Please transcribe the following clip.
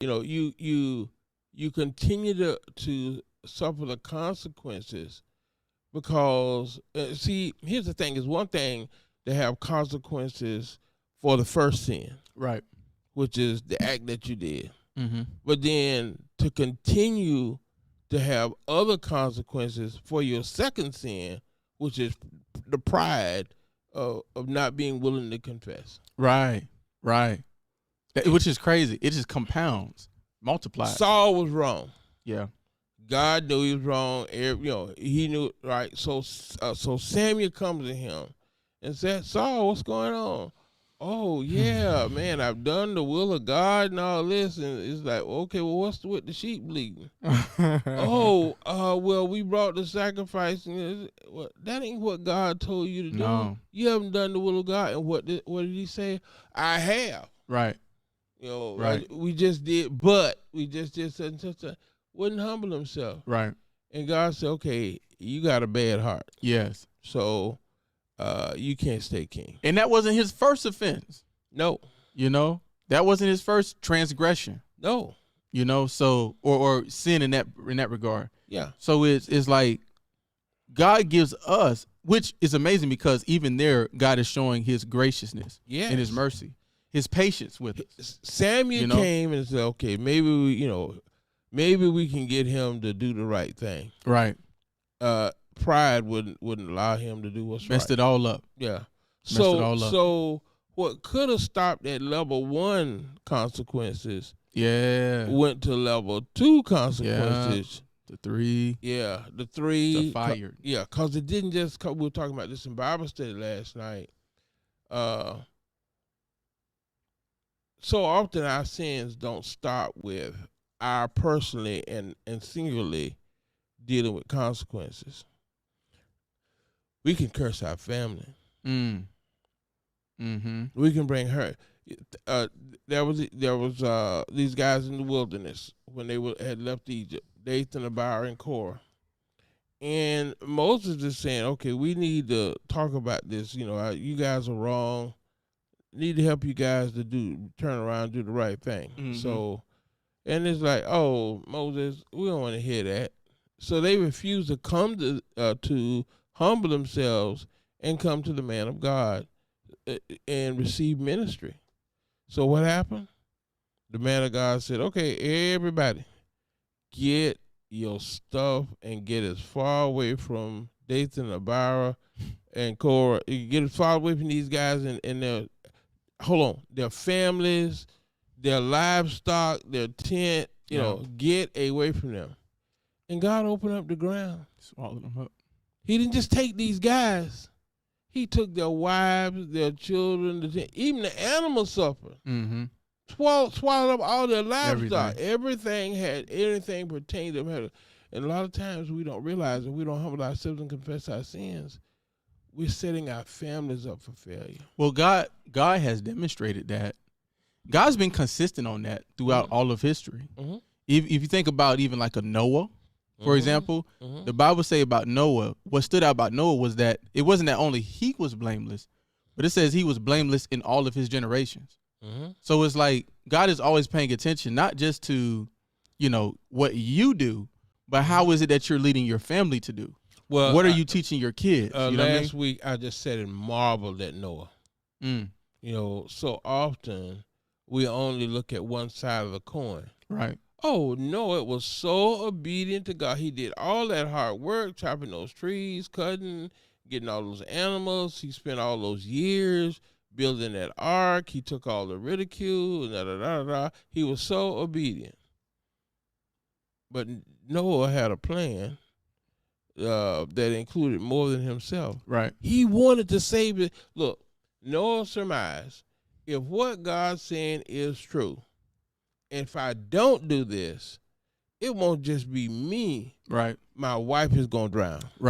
you continue to suffer the consequences because see, here's the thing: it's one thing to have consequences for the first sin, right, which is the act that you did, mm-hmm. but then to continue to have other consequences for your second sin, which is the pride of not being willing to confess. Right. Which is crazy. It just compounds, multiplies. Saul was wrong. Yeah. God knew he was wrong. He knew, right? So Samuel comes to him and said, Saul, what's going on? Oh, yeah, man, I've done the will of God and all this. And it's like, okay, well, what's with the sheep bleeding? Well, we brought the sacrifice. And that ain't what God told you to do. No. You haven't done the will of God. And what did he say? I have. Right. Right. We just did, but we just did such and such. Wouldn't humble himself. Right. And God said, okay, you got a bad heart. Yes. So you can't stay king. And that wasn't his first offense. No. That wasn't his first transgression. No. So or sin in that regard. Yeah. So it's like God gives us, which is amazing because even there, God is showing his graciousness and his mercy, his patience with us. Samuel came and said, okay, maybe we can get him to do the right thing. Right. Pride wouldn't allow him to do what's right. Messed it all up. Yeah. So what could have stopped at level 1 consequences went to level 2 consequences. The 3. Yeah, the 3. The fired. Because it didn't just come. We were talking about this in Bible study last night. So often our sins don't start with our personally and singularly dealing with consequences. We can curse our family. Mm-hmm. We can bring hurt. There was these guys in the wilderness when they had left Egypt, Dathan, Abiram, and Korah. And Moses is saying, okay, we need to talk about this. You guys are wrong. Need to help you guys to turn around and do the right thing. Mm-hmm. So, and it's like, oh, Moses, we don't want to hear that. So they refuse to come to humble themselves and come to the man of God and receive ministry. So what happened? The man of God said, okay, everybody, get your stuff and get as far away from Dathan, Abiram, and Korah. Get as far away from these guys and their families, their livestock, their tent, get away from them. And God opened up the ground. Swallowed them up. He didn't just take these guys. He took their wives, their children, even the animals suffered. Mm-hmm. Swallowed up all their livestock. Everything pertained to them. And a lot of times we don't realize that we don't humble ourselves and confess our sins. We're setting our families up for failure. Well, God has demonstrated that. God's been consistent on that throughout all of history. Mm-hmm. If you think about even like a Noah, for example, the Bible say about Noah, what stood out about Noah was that it wasn't that only he was blameless, but it says he was blameless in all of his generations. Mm-hmm. So it's like God is always paying attention, not just to, what you do, but how is it that you're leading your family to do? Well, what are you teaching your kids? Last week I just said and marveled at Noah. So often we only look at one side of the coin. Right. Oh, Noah was so obedient to God. He did all that hard work, chopping those trees, cutting, getting all those animals. He spent all those years building that ark. He took all the ridicule. He was so obedient. But Noah had a plan that included more than himself. Right. He wanted to save it. Look, Noah surmised, if what God's saying is true, and if I don't do this, it won't just be me. Right. My wife is going to drown. Right.